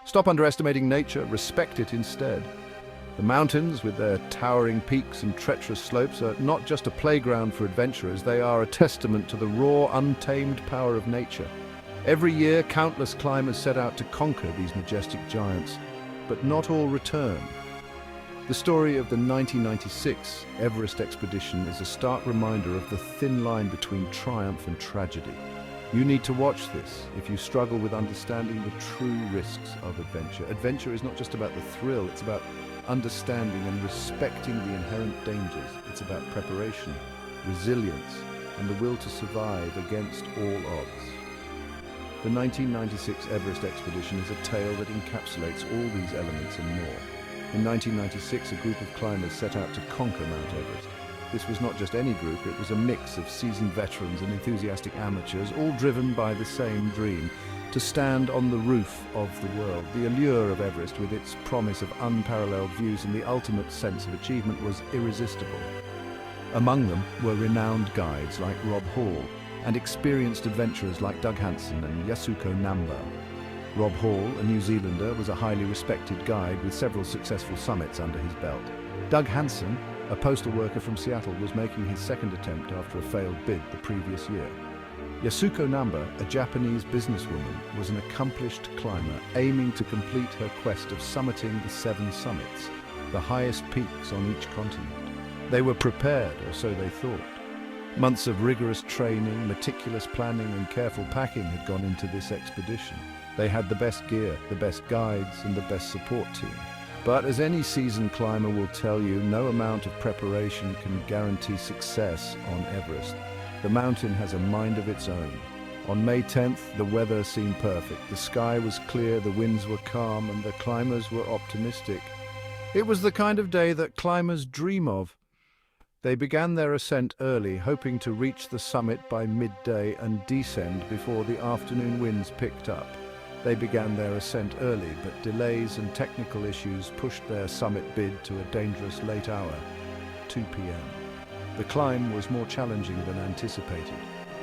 Stop underestimating nature, respect it instead. The mountains, with their towering peaks and treacherous slopes, are not just a playground for adventurers, they are a testament to the raw, untamed power of nature. Every year, countless climbers set out to conquer these majestic giants, but not all return. The story of the 1996 Everest expedition is a stark reminder of the thin line between triumph and tragedy. You need to watch this if you struggle with understanding the true risks of adventure. Adventure is not just about the thrill, it's about understanding and respecting the inherent dangers. It's about preparation, resilience, and the will to survive against all odds. The 1996 Everest expedition is a tale that encapsulates all these elements and more. In 1996, a group of climbers set out to conquer Mount Everest. This was not just any group, it was a mix of seasoned veterans and enthusiastic amateurs, all driven by the same dream: to stand on the roof of the world. The allure of Everest, with its promise of unparalleled views and the ultimate sense of achievement, was irresistible. Among them were renowned guides like Rob Hall and experienced adventurers like Doug Hansen and Yasuko Namba. Rob Hall, a New Zealander, was a highly respected guide with several successful summits under his belt. Doug Hansen, a postal worker from Seattle, was making his second attempt after a failed bid the previous year. Yasuko Namba, a Japanese businesswoman, was an accomplished climber aiming to complete her quest of summiting the 7 summits, the highest peaks on each continent. They were prepared, or so they thought. Months of rigorous training, meticulous planning and careful packing had gone into this expedition. They had the best gear, the best guides and the best support team. But as any seasoned climber will tell you, no amount of preparation can guarantee success on Everest. The mountain has a mind of its own. On May 10th, the weather seemed perfect. The sky was clear, the winds were calm, and the climbers were optimistic. It was the kind of day that climbers dream of. They began their ascent early, hoping to reach the summit by midday and descend before the afternoon winds picked up. They began their ascent early, but delays and technical issues pushed their summit bid to a dangerous late hour, 2 p.m. The climb was more challenging than anticipated.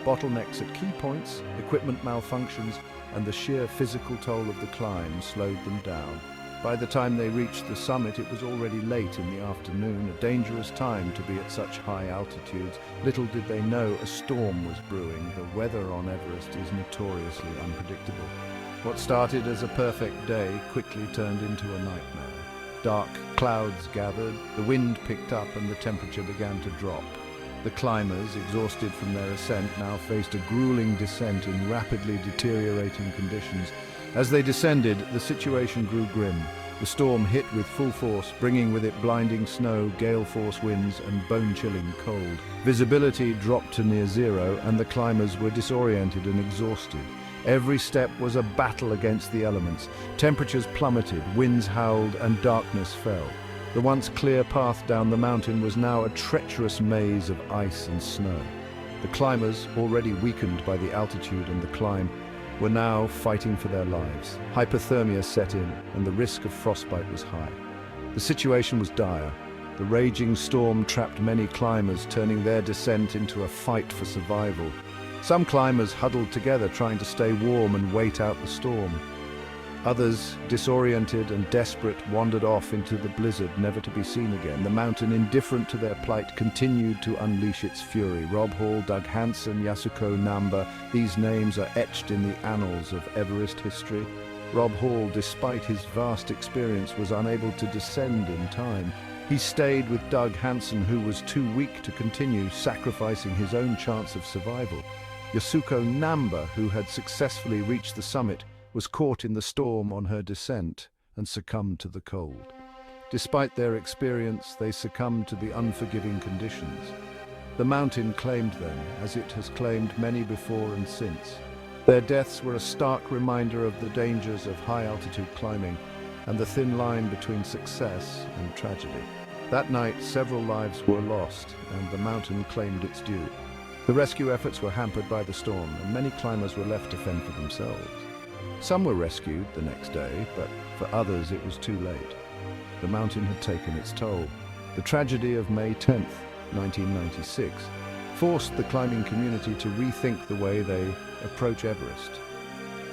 Bottlenecks at key points, equipment malfunctions, and the sheer physical toll of the climb slowed them down. By the time they reached the summit, it was already late in the afternoon, a dangerous time to be at such high altitudes. Little did they know a storm was brewing. The weather on Everest is notoriously unpredictable. What started as a perfect day quickly turned into a nightmare. Dark clouds gathered, the wind picked up and the temperature began to drop. The climbers, exhausted from their ascent, now faced a grueling descent in rapidly deteriorating conditions. As they descended, the situation grew grim. The storm hit with full force, bringing with it blinding snow, gale-force winds, and bone-chilling cold. Visibility dropped to near zero, and the climbers were disoriented and exhausted. Every step was a battle against the elements. Temperatures plummeted, winds howled, and darkness fell. The once clear path down the mountain was now a treacherous maze of ice and snow. The climbers, already weakened by the altitude and the climb, were now fighting for their lives. Hypothermia set in, and the risk of frostbite was high. The situation was dire. The raging storm trapped many climbers, turning their descent into a fight for survival. Some climbers huddled together, trying to stay warm and wait out the storm. Others, disoriented and desperate, wandered off into the blizzard, never to be seen again. The mountain, indifferent to their plight, continued to unleash its fury. Rob Hall, Doug Hansen, Yasuko Namba, these names are etched in the annals of Everest history. Rob Hall, despite his vast experience, was unable to descend in time. He stayed with Doug Hansen, who was too weak to continue, sacrificing his own chance of survival. Yasuko Namba, who had successfully reached the summit, was caught in the storm on her descent and succumbed to the cold. Despite their experience, they succumbed to the unforgiving conditions. The mountain claimed them, as it has claimed many before and since. Their deaths were a stark reminder of the dangers of high-altitude climbing and the thin line between success and tragedy. That night, several lives were lost, and the mountain claimed its due. The rescue efforts were hampered by the storm, and many climbers were left to fend for themselves. Some were rescued the next day, but for others it was too late. The mountain had taken its toll. The tragedy of May 10th, 1996, forced the climbing community to rethink the way they approach Everest.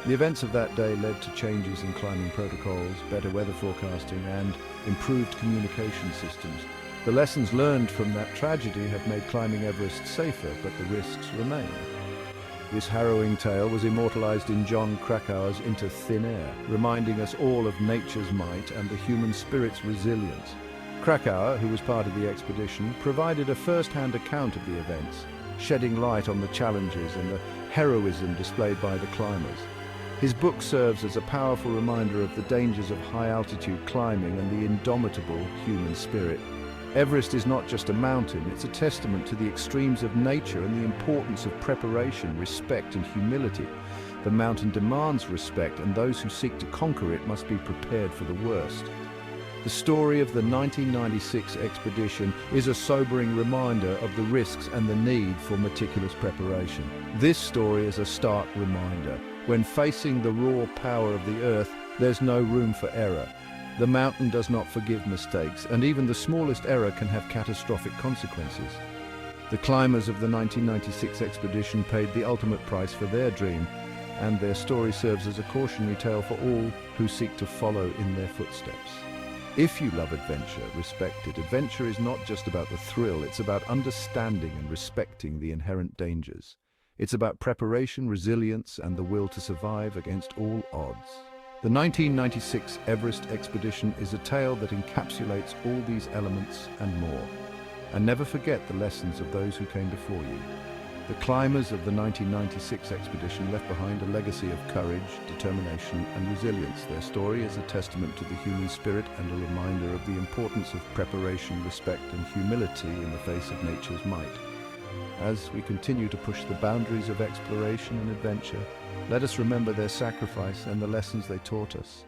The events of that day led to changes in climbing protocols, better weather forecasting, and improved communication systems. The lessons learned from that tragedy have made climbing Everest safer, but the risks remain. This harrowing tale was immortalized in John Krakauer's Into Thin Air, reminding us all of nature's might and the human spirit's resilience. Krakauer, who was part of the expedition, provided a first-hand account of the events, shedding light on the challenges and the heroism displayed by the climbers. His book serves as a powerful reminder of the dangers of high-altitude climbing and the indomitable human spirit. Everest is not just a mountain, it's a testament to the extremes of nature and the importance of preparation, respect, and humility. The mountain demands respect, and those who seek to conquer it must be prepared for the worst. The story of the 1996 expedition is a sobering reminder of the risks and the need for meticulous preparation. This story is a stark reminder. When facing the raw power of the earth, there's no room for error. The mountain does not forgive mistakes, and even the smallest error can have catastrophic consequences. The climbers of the 1996 expedition paid the ultimate price for their dream, and their story serves as a cautionary tale for all who seek to follow in their footsteps. If you love adventure, respect it. Adventure is not just about the thrill, it's about understanding and respecting the inherent dangers. It's about preparation, resilience, and the will to survive against all odds. The 1996 Everest expedition is a tale that encapsulates all these elements and more. And never forget the lessons of those who came before you. The climbers of the 1996 expedition left behind a legacy of courage, determination, and resilience. Their story is a testament to the human spirit and a reminder of the importance of preparation, respect, and humility in the face of nature's might. As we continue to push the boundaries of exploration and adventure, let us remember their sacrifice and the lessons they taught us.